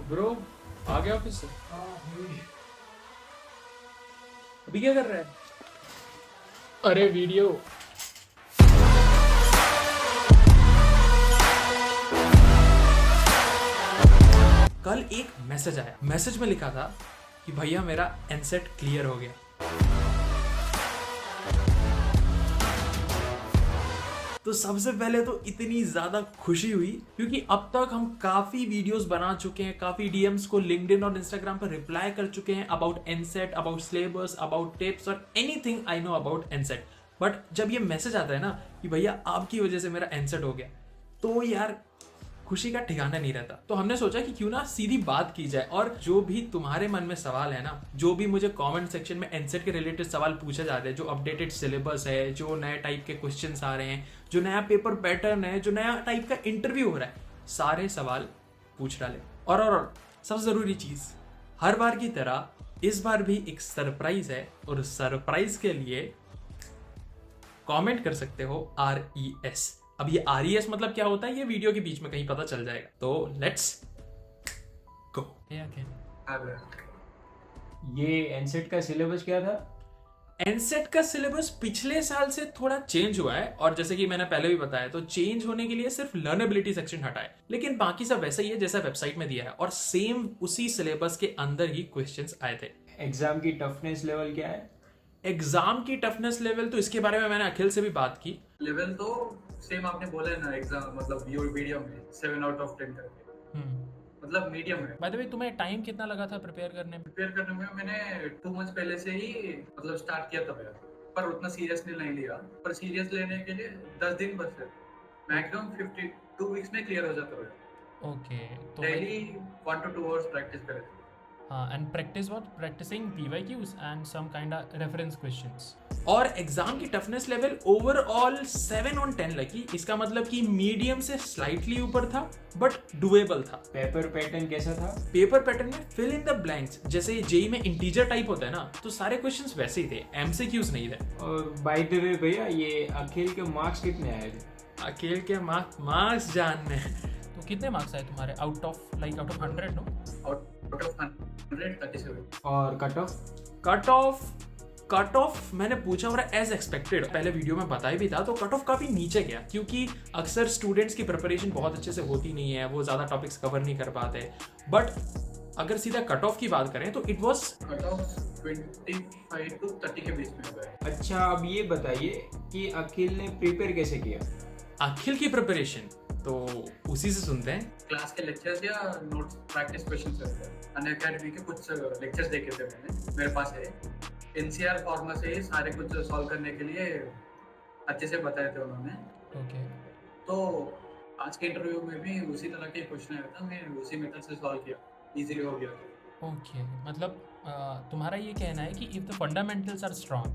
Bro आ गया office से? अभी क्या कर रहा है? अरे वीडियो। कल एक मैसेज आया, मैसेज में लिखा था कि भैया मेरा एनसेट क्लियर हो गया। तो सबसे पहले तो इतनी ज्यादा खुशी हुई क्योंकि अब तक हम काफी वीडियोस बना चुके हैं, काफी डीएम्स को लिंक्डइन और इंस्टाग्राम पर रिप्लाई कर चुके हैं about NSAT, about syllabus, about tips और anything I know about NSAT. But जब ये मैसेज आता है ना कि भैया आपकी वजह से मेरा एनसेट हो गया, तो यार खुशी का ठिकाना नहीं रहता। तो हमने सोचा कि क्यों ना सीधी बात की जाए और जो भी तुम्हारे मन में सवाल है ना, जो भी मुझे कमेंट सेक्शन में एनसेट के रिलेटेड सवाल पूछे जाते हैं, जो अपडेटेड सिलेबस है, जो नए टाइप के क्वेश्चंस आ रहे हैं, जो नया पेपर पैटर्न है, जो नया टाइप का इंटरव्यू हो रहा है, सारे सवाल पूछ डाले। और सबसे जरूरी चीज, हर बार की तरह इस बार भी एक सरप्राइज है और सरप्राइज के लिए कमेंट कर सकते हो RES। अब ये RES मतलब क्या होता है ये वीडियो के बीच में कहीं पता चल जाएगा। तो लेट्स गो। ये एनसेट का सिलेबस क्या था? एनसेट का सिलेबस पिछले साल से थोड़ा चेंज हुआ है और जैसे कि मैंने पहले भी बताया, तो चेंज होने के लिए सिर्फ लर्नेबिलिटी सेक्शन हटा है, लेकिन बाकी सब वैसा ही है जैसा वेबसाइट में दिया है और सेम उसी सिलेबस के अंदर ही क्वेश्चंस आए थे। एग्जाम की टफनेस लेवल क्या है? एग्जाम की टफनेस लेवल तो इसके बारे में मैंने अखिल से भी बात की। लेवल तो सेम आपने बोला है ना, एग्जाम मतलब योर मीडियम में 7/10 करके, मतलब मीडियम है। बाय द वे तुम्हें टाइम कितना लगा था प्रिपेयर करने में? प्रिपेयर करने में मैंने 2 मंथ पहले से ही मतलब स्टार्ट किया था मेरा, पर उतना सीरियसली नहीं लिया। पर सीरियस लेने के लिए 10 दिन बस है, मैक्सिमम 52 वीक्स में क्लियर हो जाता है। ओके, तो डेली 1 to 2 hours प्रैक्टिस करें। and practice what? Practicing PYQs and some kind of reference questions. और एग्जाम की टफनेस लेवल ओवरऑल 7/10 लगी। इसका मतलब कि मीडियम से स्लाइटली ऊपर था बट डुएबल था। पेपर पैटर्न कैसा था? पेपर पैटर्न में फिल इन द ब्लैंक्स, जैसे जेई में इंटीजर टाइप होता है ना, तो सारे क्वेश्चंस वैसे ही थे, MCQs नहीं थे। और बाय द वे भैया, ये अखिल के मार्क्स कितने आए थे? अकेले के मार्क्स जानने तो कितने मार्क्स आए तुम्हारे out of 100 no? Out of 137। और कट ऑफ? कट ऑफ मैंने पूछा और एज एक्सपेक्टेड पहले वीडियो में बताया भी था, तो कट ऑफ काफी नीचे गया क्योंकि अक्सर स्टूडेंट्स की प्रिपरेशन बहुत अच्छे से होती नहीं है, वो ज्यादा टॉपिक्स कवर नहीं कर पाते। बट अगर सीधा कट ऑफ की बात करें तो it was cut off 25 to 30 के बीच में हुआ है। अच्छा, अब ये बताइए कि अखिल ने प्रिपेयर कैसे किया? अखिल की प्रिपरेशन तो उसी से सुनते हैं। क्लास के लेक्चर्स या नोट्स प्रैक्टिस क्वेश्चंस रहते हैं। अनअकैडमी के कुछ लेक्चर्स देखे थे मैंने, मेरे पास है। NCR फॉर्मा से ही सारे कुछ सॉल्व करने के लिए अच्छे से बताए थे उन्होंने। ओके, तो आज के इंटरव्यू में भी उसी तरह के क्वेश्चन आया था, मैं उसी मेथड से सॉल्व किया, इजीली हो गया। ओके, मतलब तुम्हारा ये कहना है कि if the fundamentals are strong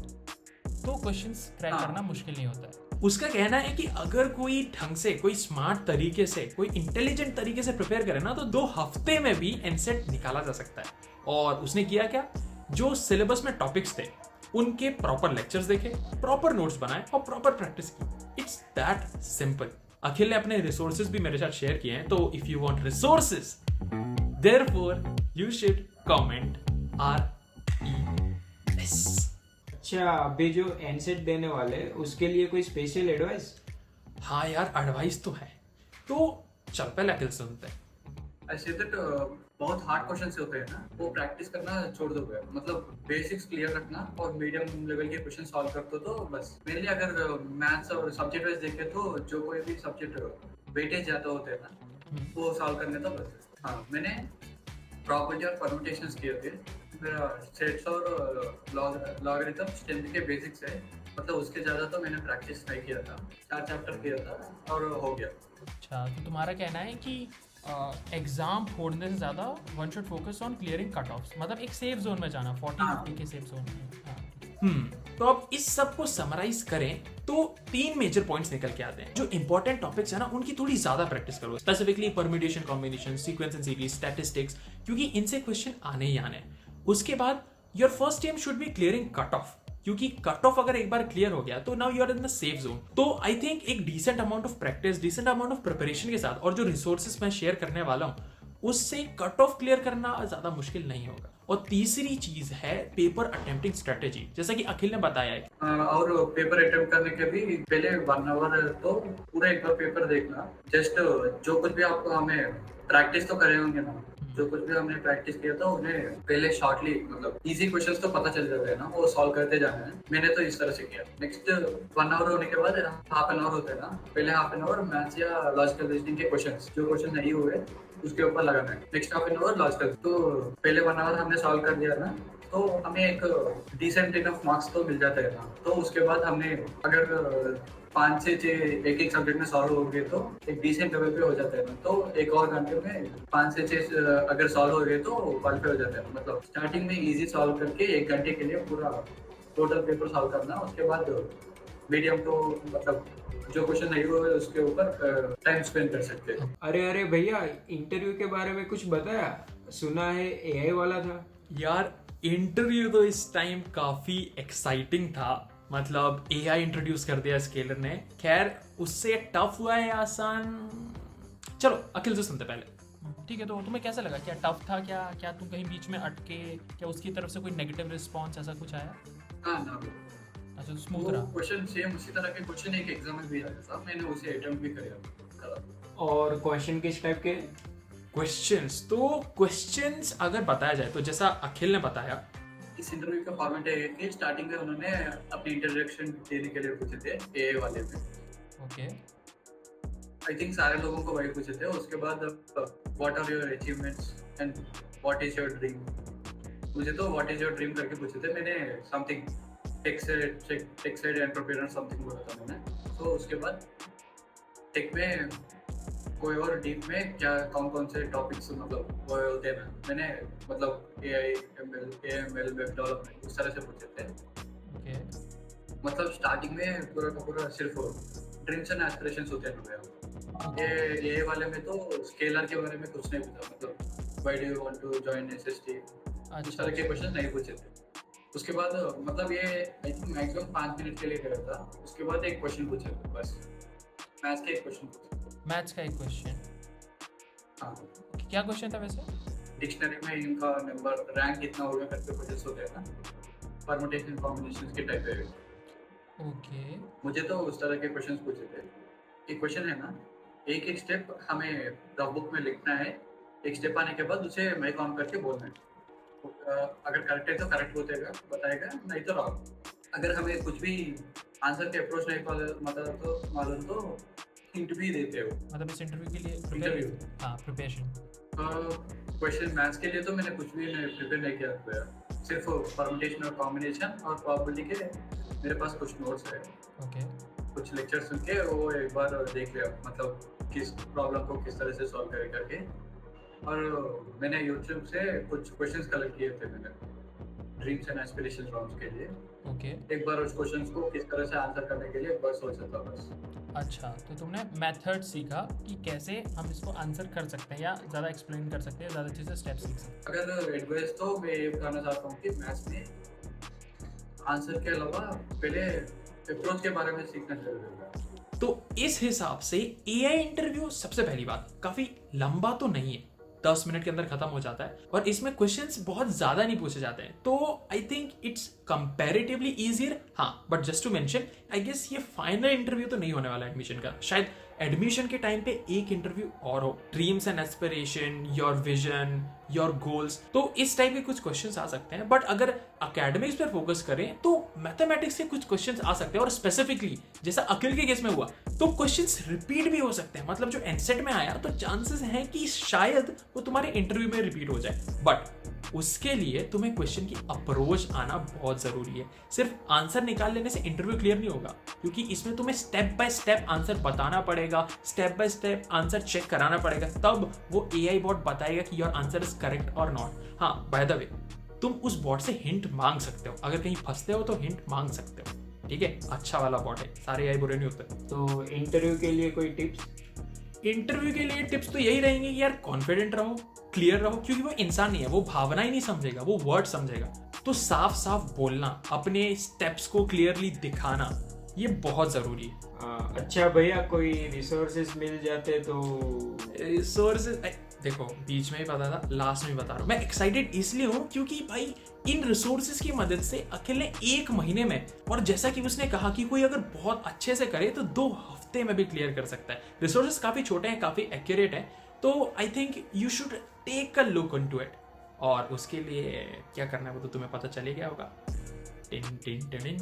तो क्वेश्चंस क्रैक करना मुश्किल नहीं होता है। उसका कहना है कि अगर कोई ढंग से, कोई स्मार्ट तरीके से, कोई इंटेलिजेंट तरीके से प्रिपेयर करे ना, तो 2 हफ्ते में भी एनसेट निकाला जा सकता है। और उसने किया क्या, जो सिलेबस में टॉपिक्स थे उनके प्रॉपर लेक्चर्स देखे, प्रॉपर नोट्स बनाए और प्रॉपर प्रैक्टिस की। It's that simple. अखिल ने अपने रिसोर्सेज भी मेरे साथ शेयर किए हैं, तो if you want resources therefore you should comment RES। अच्छा, अभी जो एनसेट देने वाले उसके लिए कोई स्पेशल एडवाइस? हाँ यार, एडवाइस तो है, तो चल पहले अखिल सुनते हैं। ऐसे दैट बहुत हार्ड क्वेश्चंस होते हैं ना, वो प्रैक्टिस करना छोड़ दो, मतलब बेसिक्स क्लियर रखना और मीडियम लेवल के क्वेश्चन सॉल्व कर दो तो बस। मेनली अगर मैथ्स और सब्जेक्ट वाइज देखें तो जो कोई भी सब्जेक्ट वेटेज ज्यादा होते हैं ना, वो सॉल्व करने तो बस। हाँ, मैंने प्रॉपर्टी और परम्यूटेशंस किए थे। मेरा सेट्स और लॉगरिथम स्ट्रेंथ के बेसिक्स है, मतलब उसके ज़्यादा तो मैंने प्रैक्टिस नहीं किया था। 4 चैप्टर किया था और हो गया। अच्छा, तो तुम्हारा कहना है कि एग्जाम फोड़ने से ज़्यादा one should focus on clearing cut offs, मतलब एक सेफ जोन में जाना, 40-50 के सेफ जोन में। तो अब इस सब को समराइज करें तो 3 मेजर पॉइंट्स निकल के आते हैं। जो इंपॉर्टेंट टॉपिक्स है ना, उनकी थोड़ी ज्यादा प्रैक्टिस करो, specifically permutation, combination, sequence and series, statistics, क्योंकि इनसे क्वेश्चन आने ही आने हैं। उसके बाद your first aim should be clearing cut off, क्योंकि कट ऑफ अगर एक बार क्लियर हो गया तो now you are in the safe zone. तो आई थिंक एक decent amount of practice, decent amount of preparation के साथ और जो रिसोर्सेज मैं शेयर करने वाला हूँ उससे कट ऑफ क्लियर करना ज्यादा मुश्किल नहीं होगा। और तीसरी चीज है पेपर अटेम्प्टिंग स्ट्रेटेजी, जैसा कि अखिल ने बताया है। और पेपर अटेम्प्ट करने के भी पहले 1 आवर तो पूरा एक बार पेपर देखना। जस्ट जो कुछ भी आपको हमें प्रैक्टिस तो करे होंगे ना, जो कुछ भी हमने प्रैक्टिस किया था उन्हें पहले शॉर्टली मतलब इजी क्वेश्चंस तो पता चल जाते हैं ना, वो सॉल्व करते जाना है। मैंने तो इस तरह से किया। नेक्स्ट 1 आवर होने के बाद हाफ एन आवर होता है ना, पहले हाफ एन आवर मैथ्स या लॉजिकल रीजनिंग के क्वेश्चंस, जो क्वेश्चन नहीं हुए उसके ऊपर लगाना है। Next half an hour logical. तो पहले 1 आवर हमने सॉल्व कर दिया ना, तो हमें एक डिसेंट इनफ मार्क्स तो मिल जाता है ना। तो उसके बाद हमने अगर 5 से 6 एक सब्जेक्ट में सॉल्व हो गए तो एक डिसेंट लेवल पे हो जाता है ना। तो एक और घंटे में 5 से 6 अगर सॉल्व हो गए तो क्वालिफाई हो जाता है। मतलब स्टार्टिंग में इजी सॉल्व करके 1 घंटे के लिए पूरा टोटल पेपर सॉल्व करना। उसके बाद मीडियम तो मतलब जो क्वेश्चन नहीं हुए उसके ऊपर टाइम स्पेंड कर सकते हैं। अरे भैया, इंटरव्यू के बारे में कुछ बताया? सुना है एआई वाला था। यार इंटरव्यू तो इस टाइम काफी एक्साइटिंग था। मतलब एआई इंट्रोड्यूस कर दिया स्केलर ने। खैर उससे टफ हुआ है आसान, चलो अखिल से सुनते पहले। ठीक है, तो तुम्हें कैसा लगा? क्या टफ था? क्या तुम कहीं बीच में अटके? क्या उसकी तरफ से कोई नेगेटिव रिस्पॉन्स ऐसा कुछ आया? हाँ ना, अच्छा, स्मूथ वो रहा। क्वेश्चन सेम उसी तरह के क्वेश्चन एक एग्जाम में भी आया था, मैंने उसे अटेम्प्ट भी करा। और क्वेश्चन किस टाइप के? क्वेश्चंस अगर बताया जाए तो जैसा अखिल ने बताया, इस इंटरव्यू का फॉर्मेट है कि स्टार्टिंग में उन्होंने अपनी इंट्रोडक्शन देने के लिए पूछे थे एआई वाले में। ओके। आई थिंक सारे लोगों को वही पूछे थे। उसके बाद what are your achievements and what is your dream. मुझे तो व्हाट इज योर ड्रीम करके पूछे थे। मैंने something tech side entrepreneur something बोला था मैंने। तो उसके बाद टेक में कोई और डीप में क्या कौन से टॉपिक्स मतलब वो होते हैं ना, मैंने मतलब एआई एएमएल वेब डेवलपमेंट उस तरह से पूछे थे। ओके। मतलब स्टार्टिंग में पूरा का पूरा सिर्फ ड्रीम्स एंड एस्पिरेशंस होते हैं ना। ये वाले में तो स्केलर के बारे में कुछ नहीं पूछा। मतलब why do you want to join SST, इस तरह के क्वेश्चन नहीं पूछे थे। उसके बाद मतलब ये आई थिंक मैक्सिमम 5 मिनट के लिए गया था। उसके बाद एक क्वेश्चन पूछे थे बस, मैथ्स के एक क्वेश्चन पूछे। मैथ्स का एक क्वेश्चन? हाँ। क्या क्वेश्चन था वैसे? डिक्शनरी में इनका नंबर रैंक कितना होगा करके क्वेश्चन होते हैं ना, परमुटेशन कॉम्बिनेशंस के टाइप है। ओके। मुझे तो उस तरह के क्वेश्चंस पूछे थे। एक क्वेश्चन है ना, एक स्टेप हमें रफ बुक में लिखना है। एक स्टेप आने के बाद उसे माइक ऑन करके बोलना है। अगर करेक्ट है तो करेक्ट बताएगा, नहीं तो रॉन्ग। अगर हमें कुछ भी आंसर के अप्रोच नहीं मालूम तो हिंट भी देते हो। मतलब इस इंटरव्यू के लिए इंटरव्यू, हाँ, प्रिपरेशन। क्वेश्चन मैथ्स के लिए तो मैंने कुछ भी प्रिपेयर नहीं किया हुआ। सिर्फ परमुटेशन और कॉम्बिनेशन और प्रोबेबिलिटी के मेरे पास कुछ नोट्स है। ओके। कुछ लेक्चर सुन के वो एक बार देख लिया, मतलब किस प्रॉब्लम को किस तरह से सॉल्व करे करके। और मैंने यूट्यूब से कुछ क्वेश्चंस कलेक्ट किए थे मैंने ड्रीम्स एंड एस्पिरेशन राउंड्स के लिए। ओके। एक बार उस क्वेश्चंस को किस तरह से आंसर करने के लिए एक बार सोचा था बस। अच्छा, तो तुमने मेथड सीखा कि कैसे हम इसको आंसर कर सकते हैं या ज़्यादा एक्सप्लेन कर सकते हैं, ज़्यादा अच्छे से स्टेप्स सीख सकते हैं। अगर एडवाइस तो मैं ये कहना चाहता हूँ कि मैथ्स में आंसर के अलावा पहले अप्रोच के बारे में सीखना जरूरी है। तो इस हिसाब से एआई इंटरव्यू सबसे पहली बात काफी लंबा तो नहीं है, 10 मिनट के अंदर खत्म हो जाता है और इसमें क्वेश्चंस बहुत ज्यादा नहीं पूछे जाते हैं। तो I think it's comparatively easier. हाँ, but just to mention, I guess ये फाइनल इंटरव्यू तो नहीं होने वाला एडमिशन का। शायद एडमिशन के टाइम पे एक इंटरव्यू और हो, dreams and aspiration, your vision, your goals. तो इस टाइप के कुछ क्वेश्चंस आ सकते हैं। बट अगर एकेडमिक्स पर फोकस करें तो मैथमेटिक्स से कुछ क्वेश्चंस आ सकते हैं। और स्पेसिफिकली जैसा अखिल के केस में हुआ तो क्वेश्चंस रिपीट भी हो सकते हैं। मतलब जो एनसेट में आया तो चांसेस हैं कि शायद वो तुम्हारे इंटरव्यू में रिपीट हो जाए। बट उसके लिए तुम्हें क्वेश्चन की अप्रोच आना बहुत जरूरी है। सिर्फ आंसर निकाल लेने से इंटरव्यू क्लियर नहीं होगा, क्योंकि इसमें तुम्हें स्टेप बाय स्टेप आंसर बताना पड़ेगा, step by step answer check कराना पड़ेगा, तब वो एआई बॉट बताएगा कि योर आंसर इज करेक्ट और नॉट। हाँ, बाय द वे, तुम उस बॉट से हिंट मांग सकते हो। अगर कहीं फंसते हो तो हिंट मांग सकते हो, ठीक है? अच्छा वाला बॉट है, सारे एआई बुरे नहीं होते। तो इंटरव्यू के लिए कोई टिप्स? इंटरव्यू के लिए टिप्स तो यही रहेंगे कि यार कॉन्फिडेंट रहो, क्लियर रहो, क्योंकि वो इंसान नहीं है, वो भावना ही नहीं समझेगा, वो वर्ड समझेगा। तो साफ साफ बोलना, अपने स्टेप्स को क्लियरली दिखाना, ये बहुत जरूरी है। अच्छा भैया, कोई रिसोर्सेज मिल जाते तो? रिसोर्सेज देखो बीच में ही पता था, लास्ट में ही बता रहा हूँ। मैं एक्साइटेड इसलिए हूँ क्योंकि भाई इन रिसोर्सेज की मदद से अकेले 1 महीने में, और जैसा कि उसने कहा कि कोई अगर बहुत अच्छे से करे तो 2 हफ्ते में भी क्लियर कर सकता है। रिसोर्सेज काफी छोटे हैं, काफी एक्यूरेट है, तो I think you should take a look into it. और उसके लिए क्या करना है वो तो तुम्हें पता चले गया होगा। Tin tin tin.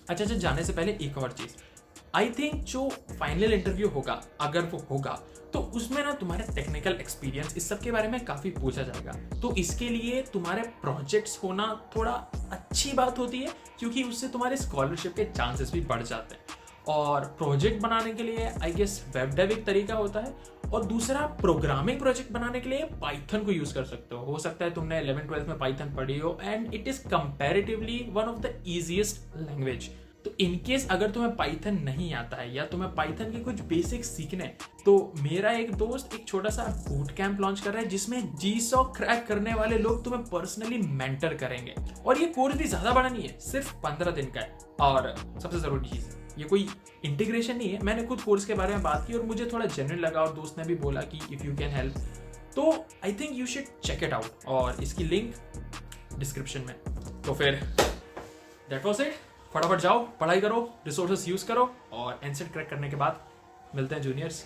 अच्छा, जाने से पहले एक और चीज, आई थिंक जो फाइनल इंटरव्यू होगा, अगर वो होगा तो उसमें ना तुम्हारे टेक्निकल एक्सपीरियंस इस सब के बारे में काफी पूछा जाएगा। तो इसके लिए तुम्हारे प्रोजेक्ट्स होना थोड़ा अच्छी बात होती है, क्योंकि उससे तुम्हारे स्कॉलरशिप के चांसेस भी बढ़ जाते हैं। और प्रोजेक्ट बनाने के लिए आई गेस वेब डेव एक तरीका होता है, और दूसरा प्रोग्रामिंग प्रोजेक्ट बनाने के लिए पाइथन को यूज कर सकते हो सकता है तुमने 11th-12th में पाइथन पढ़ी हो, and it is comparatively one of the easiest language. तो इनकेस अगर तुम्हें पाइथन नहीं आता है या तुम्हें पाइथन के कुछ बेसिक्स सीखने हैं, तो मेरा एक दोस्त एक छोटा सा बूट कैंप लॉन्च कर रहा है जिसमें GSOC क्रैक करने वाले लोग तुम्हें पर्सनली मेंटर करेंगे। और ये कोर्स भी ज्यादा बड़ा नहीं है, सिर्फ 15 दिन का है। और सबसे जरूरी चीज, ये कोई इंटीग्रेशन नहीं है, मैंने खुद कोर्स के बारे में बात की और मुझे थोड़ा जेन्युइन लगा, और दोस्त ने भी बोला कि इफ यू कैन हेल्प तो I think you should check it out, और इसकी लिंक डिस्क्रिप्शन में। तो फिर दैट वाज इट। फटाफट जाओ, पढ़ाई करो, रिसोर्सेस यूज करो, और एनसेट क्रैक करने के बाद मिलते हैं जूनियर्स।